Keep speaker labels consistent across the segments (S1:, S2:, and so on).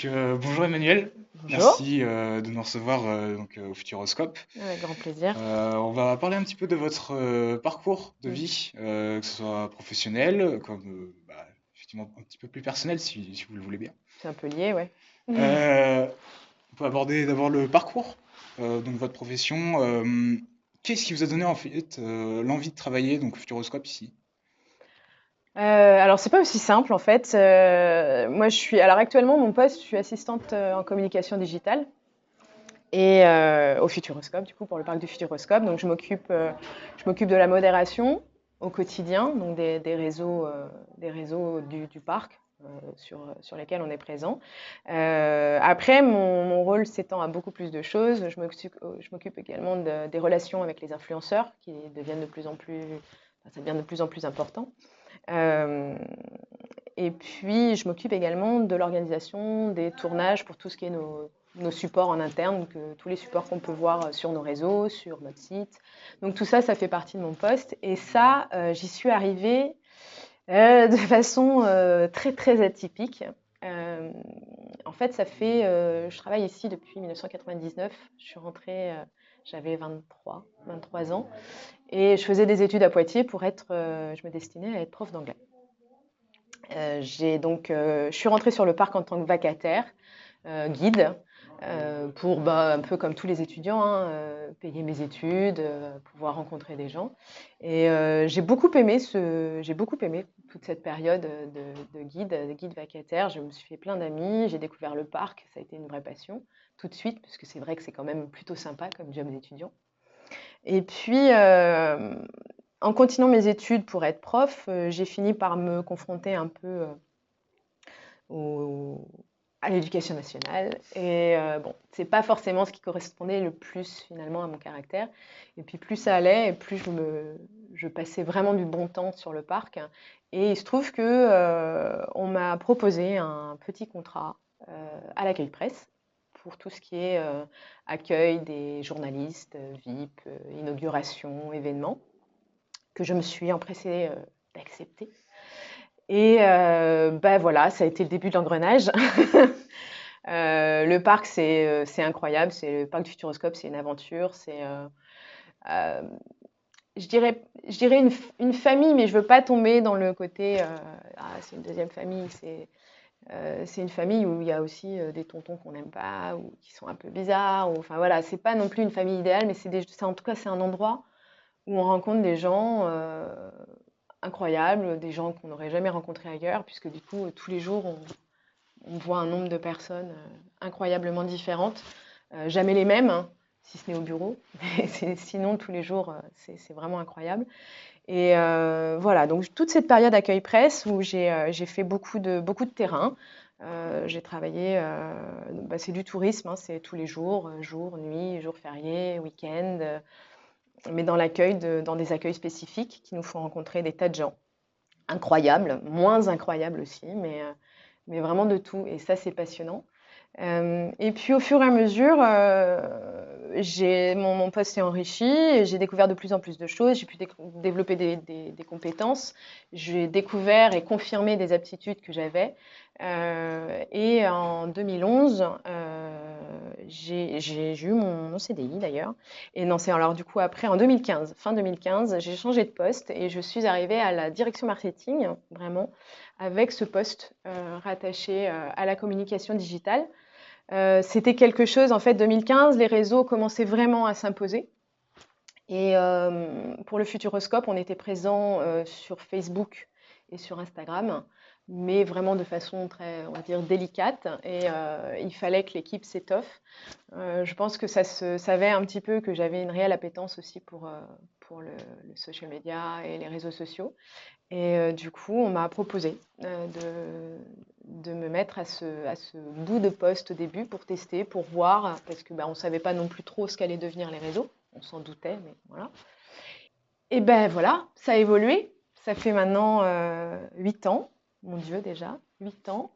S1: Bonjour Emmanuel,
S2: Bonjour,
S1: merci de nous recevoir au Futuroscope.
S2: avec grand plaisir.
S1: On va parler un petit peu de votre parcours de
S2: Mm.
S1: vie, que ce soit professionnel, comme effectivement un petit peu plus personnel si vous le voulez bien.
S2: C'est un peu lié, ouais.
S1: Euh, on peut aborder d'abord le parcours, donc votre profession. Qu'est-ce qui vous a donné en fait l'envie de travailler donc au Futuroscope ici?
S2: Alors c'est pas aussi simple en fait. Moi alors actuellement mon poste, je suis assistante en communication digitale et au Futuroscope du coup pour le parc du Futuroscope. Donc je m'occupe de la modération au quotidien, donc des réseaux du parc sur lesquels on est présent. Après mon rôle s'étend à beaucoup plus de choses. Je m'occupe également des relations avec les influenceurs qui deviennent de plus en plus, enfin, ça devient de plus en plus important. Euh, et puis, je m'occupe également de l'organisation des tournages pour tout ce qui est nos supports en interne, tous les supports qu'on peut voir sur nos réseaux, sur notre site. Donc tout ça, ça fait partie de mon poste. Et ça, j'y suis arrivée de façon très très atypique. Euh, En fait, je travaille ici depuis 1999. Je suis rentrée, j'avais 23 ans, et je faisais des études à Poitiers je me destinais à être prof d'anglais. Je suis rentrée sur le parc en tant que vacataire, guide, pour un peu comme tous les étudiants, hein, payer mes études, pouvoir rencontrer des gens. Et j'ai beaucoup aimé toute cette période de guide vacataire. Je me suis fait plein d'amis, j'ai découvert le parc, ça a été une vraie passion tout de suite, parce que c'est vrai que c'est quand même plutôt sympa comme job d'étudiant. Et puis, en continuant mes études pour être prof, j'ai fini par me confronter un peu au- à l'éducation nationale. Et bon, c'est pas forcément ce qui correspondait le plus finalement à mon caractère. Et puis plus ça allait, et plus je passais vraiment du bon temps sur le parc. Et il se trouve que on m'a proposé un petit contrat à l'accueil presse pour tout ce qui est accueil des journalistes, VIP, inauguration, événements, que je me suis empressée d'accepter. Et bah voilà, ça a été le début de l'engrenage. Le parc, c'est incroyable. C'est le parc du Futuroscope, c'est une aventure. Euh, je dirais une famille, mais je veux pas tomber dans le côté c'est une deuxième famille. C'est une famille où il y a aussi des tontons qu'on n'aime pas ou qui sont un peu bizarres. Enfin voilà, c'est pas non plus une famille idéale, mais en tout cas c'est un endroit où on rencontre des gens incroyables, des gens qu'on n'aurait jamais rencontrés ailleurs, puisque du coup tous les jours on voit un nombre de personnes incroyablement différentes, jamais les mêmes, hein, si ce n'est au bureau. Sinon, tous les jours, c'est vraiment incroyable. Et voilà, donc toute cette période accueil presse où j'ai fait beaucoup de terrain. J'ai travaillé, c'est du tourisme, hein, c'est tous les jours, jour, nuit, jours fériés, week-end, mais dans des accueils spécifiques qui nous font rencontrer des tas de gens incroyables, moins incroyables aussi, mais vraiment de tout. Et ça, c'est passionnant. Et puis au fur et à mesure, mon poste s'est enrichi et j'ai découvert de plus en plus de choses. J'ai pu développer des compétences. J'ai découvert et confirmé des aptitudes que j'avais. Et en 2011, j'ai eu mon CDI d'ailleurs. Et non, c'est alors du coup après, en 2015, fin 2015, j'ai changé de poste et je suis arrivée à la direction marketing, vraiment, avec ce poste rattaché à la communication digitale. C'était quelque chose, en fait, 2015, les réseaux commençaient vraiment à s'imposer. Et pour le Futuroscope, on était présent sur Facebook et sur Instagram, mais vraiment de façon très, on va dire, délicate. Et il fallait que l'équipe s'étoffe. Je pense que ça se savait un petit peu que j'avais une réelle appétence aussi pour le social media et les réseaux sociaux. Et du coup, on m'a proposé de me mettre à ce bout de poste au début pour tester, pour voir, parce que on ne savait pas non plus trop ce qu'allaient devenir les réseaux. On s'en doutait, mais voilà. Et ben voilà, ça a évolué. Ça fait maintenant 8 ans, mon Dieu déjà, 8 ans.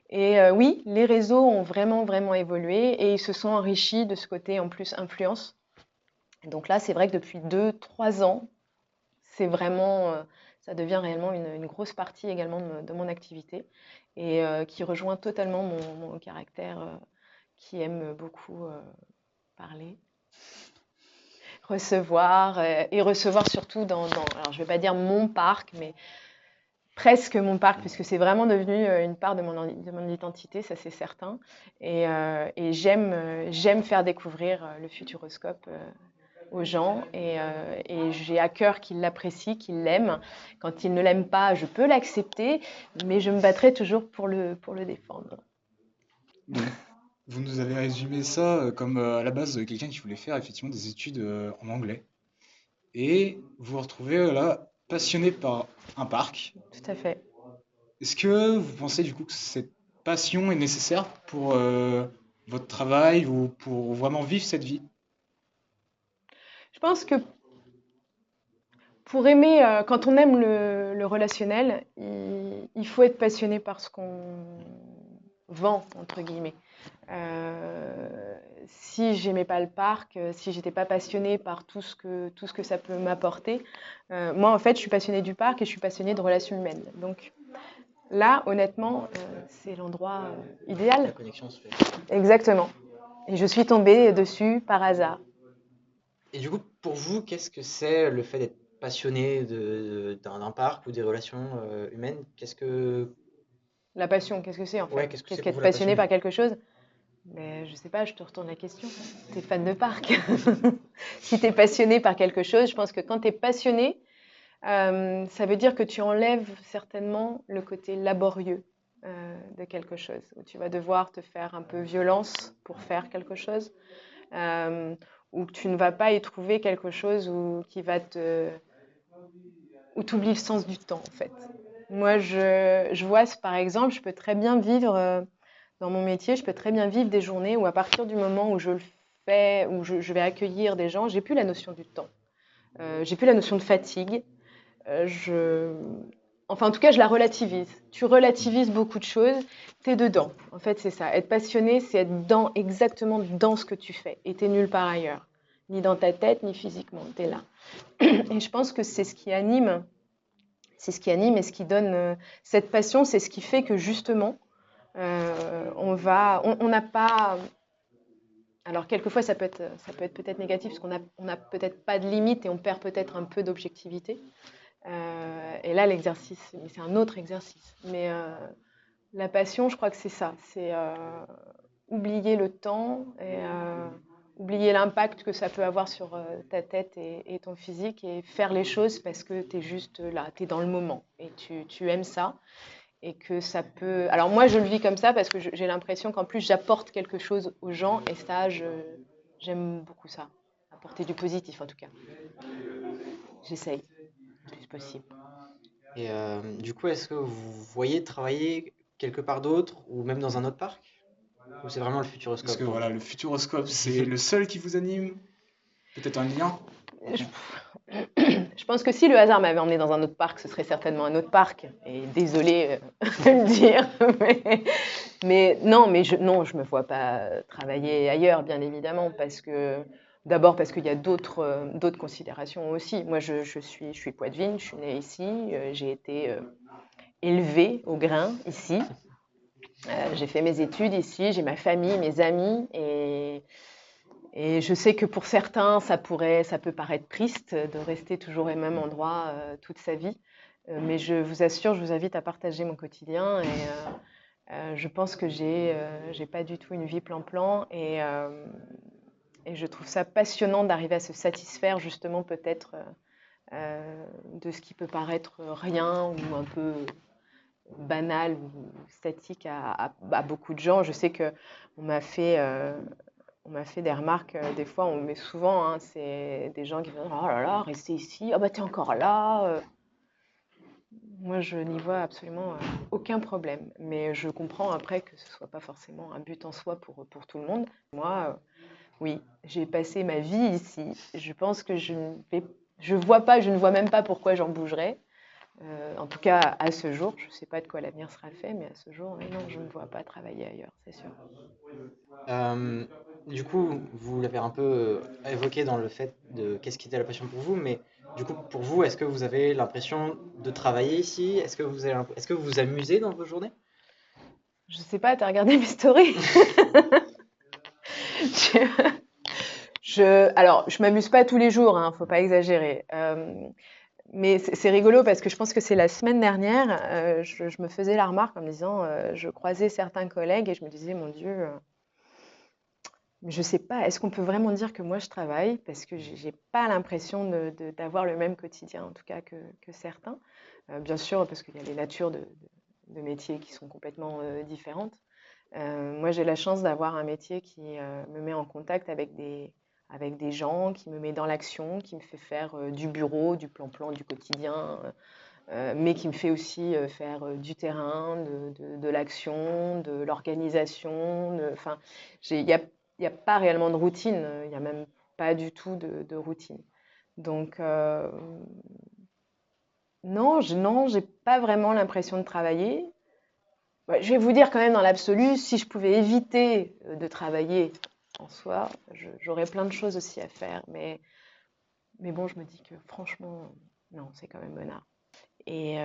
S2: Et oui, les réseaux ont vraiment, vraiment évolué et ils se sont enrichis de ce côté en plus influence. Donc là, c'est vrai que depuis 2, 3 ans, c'est vraiment, Ça devient réellement une grosse partie également de mon activité et qui rejoint totalement mon caractère qui aime beaucoup parler, recevoir et recevoir surtout alors je ne vais pas dire mon parc, mais presque mon parc, puisque c'est vraiment devenu une part de mon identité, ça c'est certain. Et j'aime faire découvrir le Futuroscope aux gens et j'ai à cœur qu'ils l'apprécient, qu'ils l'aiment. Quand ils ne l'aiment pas, je peux l'accepter, mais je me battrai toujours pour le défendre.
S1: Donc, vous nous avez résumé ça comme à la base quelqu'un qui voulait faire effectivement des études en anglais. Et vous vous retrouvez là passionné par un parc.
S2: Tout à fait.
S1: Est-ce que vous pensez du coup que cette passion est nécessaire pour votre travail ou pour vraiment vivre cette vie?
S2: Je pense que pour aimer, quand on aime le relationnel, il faut être passionné par ce qu'on vend, entre guillemets. Si j'aimais pas le parc, si j'étais pas passionnée par tout ce que ça peut m'apporter, moi en fait je suis passionnée du parc et je suis passionnée de relations humaines. Donc là, honnêtement, c'est l'endroit
S3: La
S2: idéal.
S3: connexion se fait.
S2: Exactement. Et je suis tombée dessus par hasard.
S3: Et du coup, pour vous, qu'est-ce que c'est le fait d'être passionné d'un parc ou des relations humaines?
S2: La passion, qu'est-ce que c'est en
S3: Ouais,
S2: fait?
S3: qu'est-ce que
S2: Qu'est-ce
S3: c'est pour
S2: qu'être
S3: vous la
S2: passionné
S3: passion?
S2: par quelque chose? Mais je sais pas, je te retourne la question. T'es fan de parc. Si t'es passionné par quelque chose, je pense que quand t'es passionné, ça veut dire que tu enlèves certainement le côté laborieux de quelque chose, où tu vas devoir te faire un peu violence pour faire quelque chose, euh, ou que tu ne vas pas y trouver quelque chose où tu oublies le sens du temps en fait. Moi, je vois, par exemple, je peux très bien vivre dans mon métier, je peux très bien vivre des journées où à partir du moment où je le fais, où je vais accueillir des gens, j'ai plus la notion du temps. J'ai plus la notion de fatigue. Je... Enfin, en tout cas, je la relativise. Tu relativises beaucoup de choses, t'es dedans. En fait, c'est ça. Être passionné, c'est être exactement dans ce que tu fais. Et t'es nulle part ailleurs. Ni dans ta tête, ni physiquement. T'es là. Et je pense que c'est ce qui anime et ce qui donne cette passion, c'est ce qui fait que justement, on n'a pas. Alors quelquefois ça peut être peut-être négatif parce on a peut-être pas de limite et on perd peut-être un peu d'objectivité. Et là l'exercice, c'est un autre exercice. Mais la passion, je crois que c'est ça, c'est oublier le temps et oublier l'impact que ça peut avoir sur ta tête et ton physique et faire les choses parce que tu es juste là, tu es dans le moment et tu aimes ça et que ça peut... Alors moi, je le vis comme ça parce que j'ai l'impression qu'en plus, j'apporte quelque chose aux gens et ça, j'aime beaucoup ça. Apporter du positif en tout cas. J'essaye le plus possible.
S3: Et du coup, est-ce que vous voyez travailler quelque part d'autre ou même dans un autre parc? Ou c'est vraiment le
S1: Est-ce
S3: Futuroscope
S1: que
S3: pour
S1: voilà,
S3: vous?
S1: le Futuroscope, c'est le seul qui vous anime? Peut-être un lien?
S2: Je, je pense que si le hasard m'avait emmené dans un autre parc, ce serait certainement un autre parc. Et désolé de le dire, mais non, non, je me vois pas travailler ailleurs, bien évidemment, parce que d'abord parce qu'il y a d'autres considérations aussi. Moi, je suis poitevine, je suis née ici, j'ai été élevée au grain ici, j'ai fait mes études ici, j'ai ma famille, mes amis, et je sais que pour certains, ça peut paraître triste de rester toujours au même endroit toute sa vie. Mais je vous assure, je vous invite à partager mon quotidien. Et je pense que j'ai pas du tout une vie plan-plan. Et je trouve ça passionnant d'arriver à se satisfaire justement peut-être de ce qui peut paraître rien ou un peu banal ou statique à beaucoup de gens. Je sais que on m'a fait on m'a fait des remarques, des fois, on met souvent, hein, c'est des gens qui vont dire: «Oh là là, rester ici, ah bah t'es encore là». Moi, je n'y vois absolument aucun problème. Mais je comprends après que ce ne soit pas forcément un but en soi pour tout le monde. Moi, oui, j'ai passé ma vie ici. Je pense que je vois pas, je ne vois même pas pourquoi j'en bougerais. En tout cas, à ce jour, je ne sais pas de quoi l'avenir sera fait, mais à ce jour, oui, non, je ne me vois pas travailler ailleurs, c'est sûr.
S3: Du coup, vous l'avez un peu évoqué dans le fait de qu'est-ce qui était la passion pour vous, mais Du coup, pour vous, est-ce que vous avez l'impression de travailler ici? Est-ce que vous vous amusez dans vos journées?
S2: Je sais pas, tu as regardé mes stories? Alors, je m'amuse pas tous les jours, hein, faut pas exagérer. Mais c'est rigolo parce que je pense que c'est la semaine dernière, je me faisais la remarque en me disant, je croisais certains collègues et je me disais, mon Dieu, mais je sais pas, est-ce qu'on peut vraiment dire que moi je travaille? Parce que j'ai pas l'impression d'avoir le même quotidien, en tout cas que certains. Bien sûr, parce qu'il y a les natures de métiers qui sont complètement différentes. Moi, j'ai la chance d'avoir un métier qui me met en contact avec des gens, qui me met dans l'action, qui me fait faire du bureau, du plan-plan du quotidien, mais qui me fait aussi faire du terrain, de l'action, de l'organisation. Enfin, il y a pas réellement de routine, il n'y a même pas du tout de routine. Donc, non, j'ai pas vraiment l'impression de travailler. Ouais, je vais vous dire quand même dans l'absolu, si je pouvais éviter de travailler en soi, j'aurais plein de choses aussi à faire. Mais bon, je me dis que franchement, non, c'est quand même bonheur. Et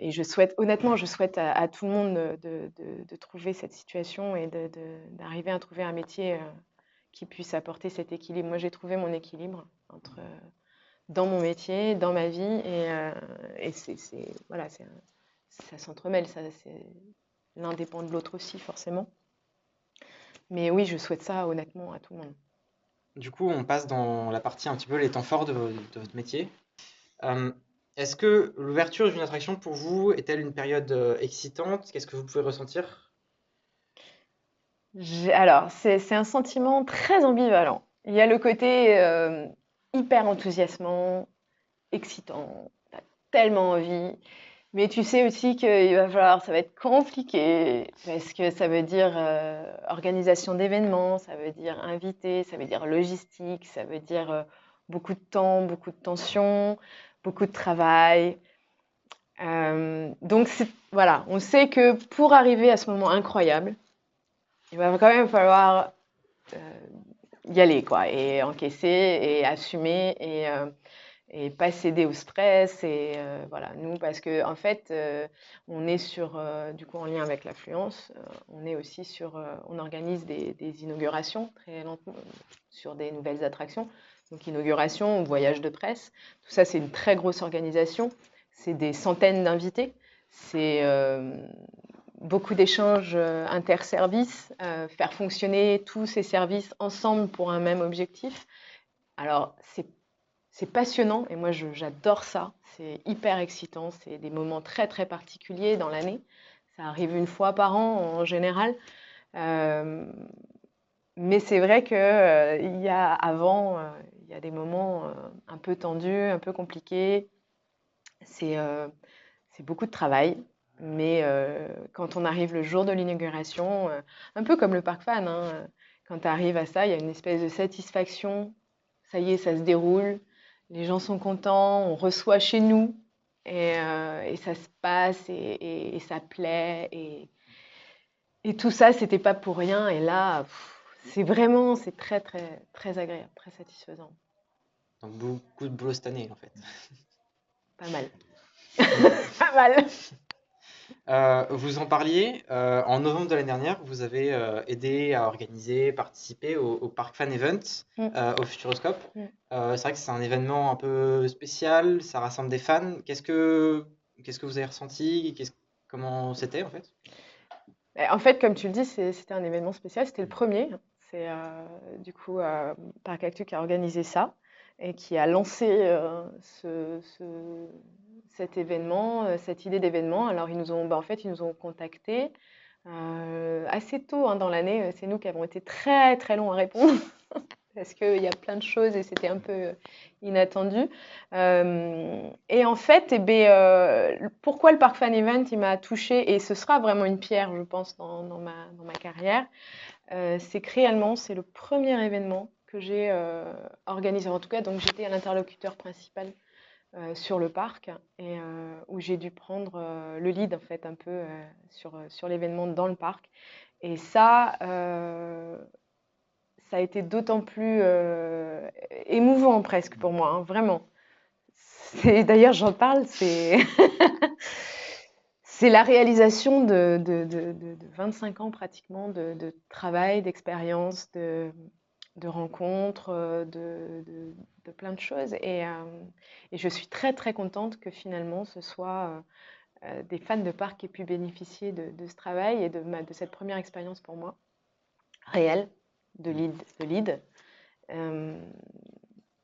S2: je souhaite, honnêtement, je souhaite à tout le monde de trouver cette situation et d'arriver à trouver un métier qui puisse apporter cet équilibre. Moi, j'ai trouvé mon équilibre dans mon métier, dans ma vie, et voilà, ça s'entremêle, l'un dépend de l'autre aussi, forcément. Mais oui, je souhaite ça honnêtement à tout le monde.
S3: Du coup, on passe dans la partie un petit peu les temps forts de votre métier. Euh, Est-ce que l'ouverture d'une attraction pour vous est-elle une période excitante? Qu'est-ce que vous pouvez ressentir?
S2: Alors, c'est un sentiment très ambivalent. Il y a le côté hyper enthousiasmant, excitant, t'as tellement envie, mais tu sais aussi qu'il va falloir, ça va être compliqué, parce que ça veut dire organisation d'événements, ça veut dire invité, ça veut dire logistique, ça veut dire beaucoup de temps, beaucoup de tension, beaucoup de travail. Donc voilà, on sait que pour arriver à ce moment incroyable, il va quand même falloir euh, y aller, quoi, et encaisser, et assumer, et pas céder au stress. Et voilà, nous, parce que en fait, on est du coup, en lien avec l'affluence, on est aussi on organise des inaugurations très lentement sur des nouvelles attractions. Donc, inauguration, voyage de presse, tout ça, c'est une très grosse organisation. C'est des centaines d'invités. C'est beaucoup d'échanges interservices, faire fonctionner tous ces services ensemble pour un même objectif. Alors, c'est passionnant et moi j'adore ça. C'est hyper excitant. C'est des moments très très particuliers dans l'année. Ça arrive une fois par an en général. Euh, mais c'est vrai que il y a des moments un peu tendus, un peu compliqués. C'est euh, c'est beaucoup de travail. Mais quand on arrive le jour de l'inauguration, un peu comme le Parc Fan, hein, quand tu arrives à ça, il y a une espèce de satisfaction. Ça y est, ça se déroule. Les gens sont contents, on reçoit chez nous et ça se passe et ça plaît. Et tout ça, c'était pas pour rien. Et là, c'est très, très, très agréable, très satisfaisant.
S3: Donc beaucoup de boulot cette année en fait.
S2: Pas mal. Pas mal.
S3: Vous en parliez, en novembre de l'année dernière, vous avez aidé à organiser, participer au Parc Fan Event,
S2: Mm,
S3: au Futuroscope.
S2: mm.
S3: C'est vrai que c'est un événement un peu spécial, ça rassemble des fans. Qu'est-ce que vous avez ressenti? Comment c'était en fait?
S2: En fait, comme tu le dis, c'était un événement spécial. C'était le premier. C'est du coup Parc Actu qui a organisé ça et qui a lancé cet événement, cette idée d'événement. Alors, en fait, ils nous ont contactés assez tôt hein, dans l'année. C'est nous qui avons été très très longs à répondre parce qu'il y a plein de choses et c'était un peu inattendu. Et en fait, pourquoi le Parc Fan Event il m'a touchée et ce sera vraiment une pierre, je pense, dans ma carrière, c'est que réellement, c'est le premier événement que j'ai organisé. En tout cas, donc j'étais à l'interlocuteur principal sur le parc et où j'ai dû prendre le lead en fait un peu sur l'événement dans le parc. Et ça a été d'autant plus émouvant presque pour moi, hein, vraiment. D'ailleurs, j'en parle, c'est la réalisation de 25 ans pratiquement de travail, d'expérience, de rencontres, de plein de choses. Et je suis très très contente que finalement ce soit des fans de parc qui aient pu bénéficier de ce travail et de cette première expérience pour moi, réelle, de lead. Euh,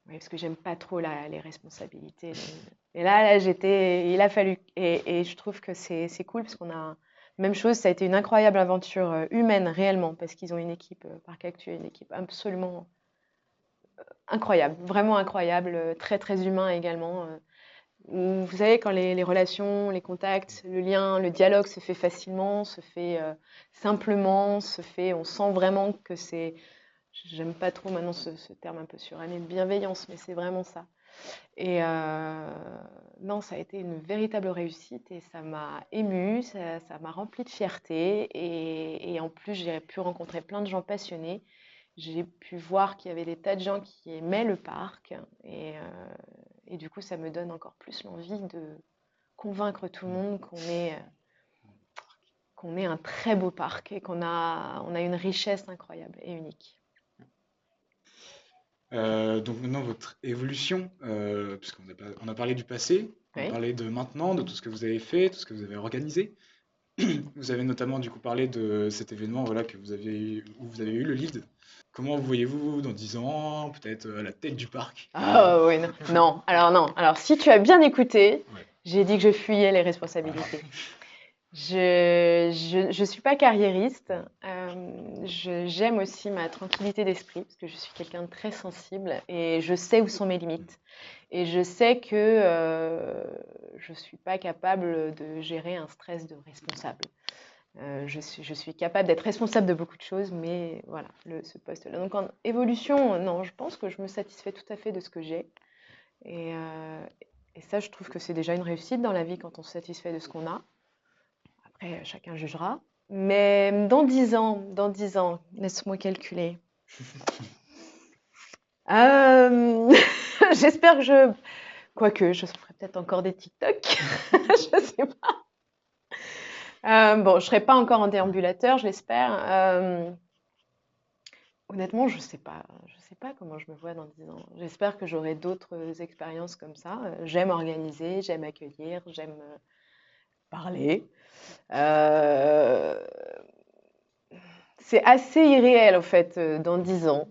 S2: oui, parce que j'aime pas trop les responsabilités. Et là, il a fallu. Et je trouve que c'est cool parce qu'on a. Même chose, ça a été une incroyable aventure humaine, réellement, parce qu'ils ont une équipe, Parc Actu, une équipe absolument incroyable, vraiment incroyable, très très humain également. Vous savez, quand les relations, les contacts, le lien, le dialogue se fait facilement, se fait simplement, on sent vraiment que c'est. J'aime pas trop maintenant ce terme un peu suranné de bienveillance, mais c'est vraiment ça. Et non, ça a été une véritable réussite et ça m'a émue, ça m'a rempli de fierté. Et en plus, j'ai pu rencontrer plein de gens passionnés. J'ai pu voir qu'il y avait des tas de gens qui aimaient le parc. Et du coup, ça me donne encore plus l'envie de convaincre tout le monde qu'on est un très beau parc et on a une richesse incroyable et unique.
S1: Donc maintenant, votre évolution, on a parlé du passé, on a
S2: Oui.
S1: parlé de maintenant, de tout ce que vous avez fait, tout ce que vous avez organisé. Vous avez notamment du coup parlé de cet événement voilà, où vous avez eu le lead. Comment vous voyez-vous dans 10 ans, peut-être à la tête du parc?
S2: Ah oui, non. Non, alors non. Alors si tu as bien écouté,
S1: Ouais.
S2: j'ai dit que je fuyais les responsabilités. Je suis pas carriériste. J'aime aussi ma tranquillité d'esprit parce que je suis quelqu'un de très sensible et je sais où sont mes limites. Et je sais que je suis pas capable de gérer un stress de responsable. Je suis capable d'être responsable de beaucoup de choses, mais voilà, ce poste-là. Donc en évolution, non, je pense que je me satisfais tout à fait de ce que j'ai. Et, euh, et ça, je trouve que c'est déjà une réussite dans la vie quand on se satisfait de ce qu'on a. Après, chacun jugera. Mais dans 10 ans, laisse-moi calculer. Euh, J'espère que quoique, je ferai peut-être encore des TikTok. Je sais pas. Bon, je serai pas encore en déambulateur, j'espère. Honnêtement, je sais pas. Je sais pas comment je me vois dans 10 ans. J'espère que j'aurai d'autres expériences comme ça. J'aime organiser, j'aime accueillir, j'aime parler. Euh, C'est assez irréel, en fait, dans 10 ans.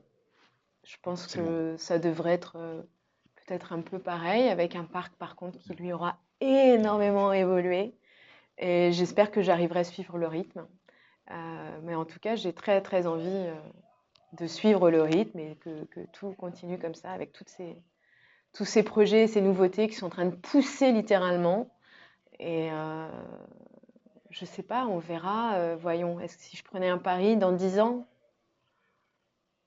S2: Je pense
S1: Forcément.
S2: que ça devrait être peut-être un peu pareil, avec un parc, par contre, qui lui aura énormément évolué. Et j'espère que j'arriverai à suivre le rythme. Mais en tout cas, j'ai très, très envie de suivre le rythme et que tout continue comme ça, avec tous ces projets, ces nouveautés qui sont en train de pousser littéralement. Et je sais pas, on verra. Voyons, est-ce que si je prenais un pari dans 10 ans,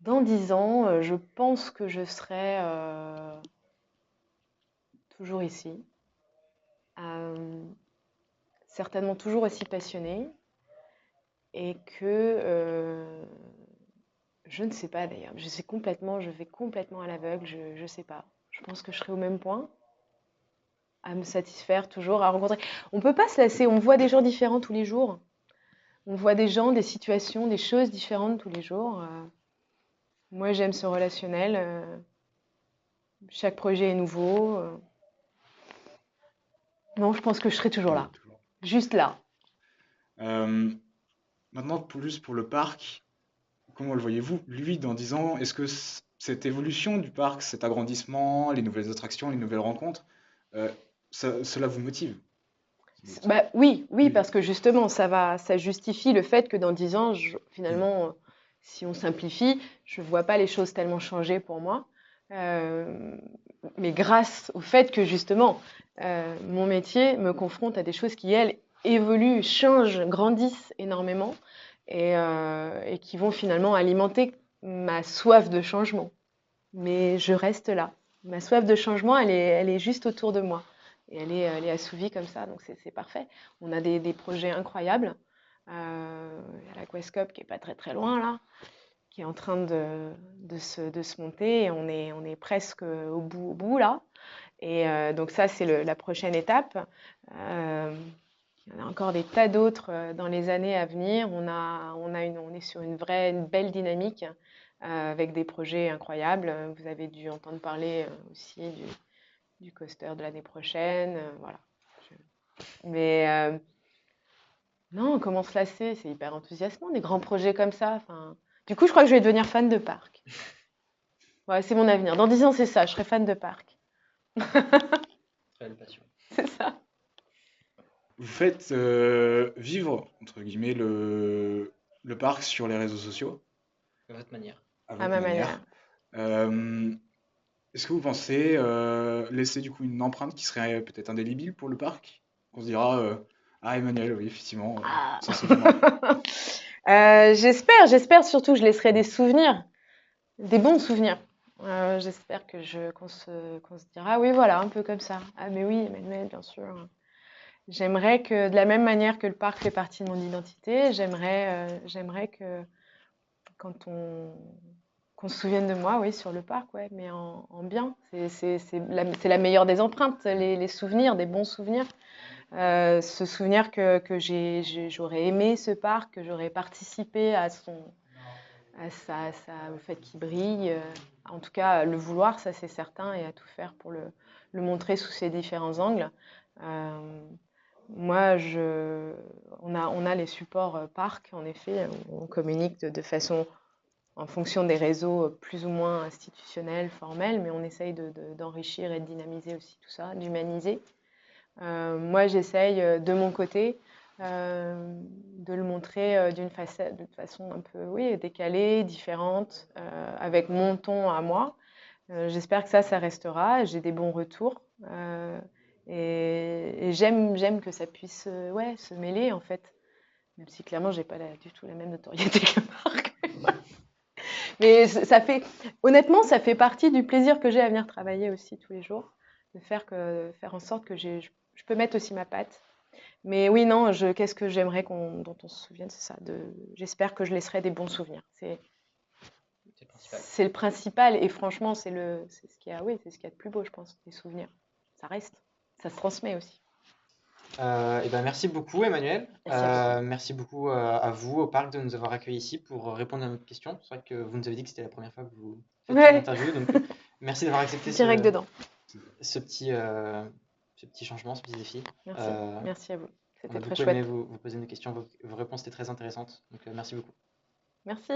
S2: je pense que je serai toujours ici, euh, certainement toujours aussi passionnée, et que je ne sais pas d'ailleurs, je vais complètement à l'aveugle, je ne sais pas. Je pense que je serai au même point, à me satisfaire toujours, à rencontrer. On ne peut pas se lasser, on voit des gens différents tous les jours. On voit des gens, des situations, des choses différentes tous les jours. Moi, j'aime ce relationnel. Chaque projet est nouveau. Non, je pense que je serai toujours là.
S1: Toujours.
S2: Juste là.
S1: Euh, Maintenant, plus pour le parc, comment le voyez-vous, lui, dans 10 ans? Est-ce que cette évolution du parc, cet agrandissement, les nouvelles attractions, les nouvelles rencontres, euh, cela vous motive?
S2: Bah, oui, oui,
S1: Oui.
S2: parce que justement, ça justifie le fait que dans 10 ans, finalement, si on simplifie, je ne vois pas les choses tellement changer pour moi. Euh, mais grâce au fait que justement, mon métier me confronte à des choses qui, elles, évoluent, changent, grandissent énormément et qui vont finalement alimenter ma soif de changement. Mais je reste là. Ma soif de changement, elle est juste autour de moi. Et elle est assouvie comme ça, donc c'est parfait. On a des projets incroyables. Il y a l'Aquascope qui est pas très très loin là. qui est en train de se monter. Et on est presque au bout là. Et donc ça, c'est la prochaine étape. Il y en a encore des tas d'autres dans les années à venir. On est sur une belle dynamique avec des projets incroyables. Vous avez dû entendre parler aussi du coaster de l'année prochaine. Voilà. Mais non, comment se lasser? C'est hyper enthousiasmant, des grands projets comme ça. Enfin, du coup, je crois que je vais devenir fan de parc. Ouais, c'est mon avenir. Dans 10 ans, c'est ça, je serai fan de parc.
S3: Très belle passion.
S2: C'est ça.
S1: Vous faites vivre, entre guillemets, le parc sur les réseaux sociaux,
S3: De votre manière.
S1: à
S2: À
S1: votre
S2: ma
S1: manière.
S2: manière.
S1: Est-ce que vous pensez laisser du coup une empreinte qui serait peut-être indélébile pour le parc? On se dira, ah Emmanuel, oui, effectivement,
S2: Ah.
S1: ça se souviendra.
S2: J'espère surtout que je laisserai des souvenirs, des bons souvenirs. J'espère qu'on se dira, oui, voilà, un peu comme ça. Ah, mais oui, Emmanuel, bien sûr. J'aimerais que, de la même manière que le parc fait partie de mon identité, j'aimerais que quand qu'on se souvienne de moi, oui, sur le parc, ouais, mais en bien. C'est la meilleure des empreintes, les souvenirs, des bons souvenirs. Se souvenir que j'aurais aimé ce parc, que j'aurais participé au fait qu'il brille. En tout cas, le vouloir, ça c'est certain, et à tout faire pour le montrer sous ses différents angles. Euh, Moi, on a les supports parcs, en effet, on communique de façon en fonction des réseaux plus ou moins institutionnels, formels, mais on essaye d'enrichir et de dynamiser aussi tout ça, d'humaniser. Moi, j'essaye de mon côté de le montrer de façon un peu, oui, décalée, différente, avec mon ton à moi. J'espère que ça restera. J'ai des bons retours. Et j'aime que ça puisse ouais, se mêler, en fait. Même si clairement, j'ai pas du tout la même notoriété que Marc. Mais honnêtement, ça fait partie du plaisir que j'ai à venir travailler aussi tous les jours, de faire en sorte que je peux mettre aussi ma patte. Mais oui, non, qu'est-ce que j'aimerais dont on se souvienne, c'est ça. J'espère que je laisserai des bons souvenirs.
S3: C'est le principal.
S2: C'est le principal, et franchement, c'est ce qu'il y a, oui, c'est ce qu'il y a de plus beau, je pense, des souvenirs. Ça reste, ça se transmet aussi.
S3: Eh ben, merci beaucoup, Emmanuel.
S2: Merci à vous.
S3: Merci beaucoup à vous, au parc, de nous avoir accueillis ici pour répondre à notre question. C'est vrai que vous nous avez dit que c'était la première fois que vous faites une
S2: Ouais,
S3: interview, donc merci d'avoir accepté
S2: direct dedans.
S3: ce petit changement, ce petit défi.
S2: Merci, merci à vous.
S3: On
S2: C'était
S3: a
S2: très
S3: beaucoup aimé
S2: chouette.
S3: vous poser des questions, vos réponses étaient très intéressantes, donc merci beaucoup.
S2: Merci.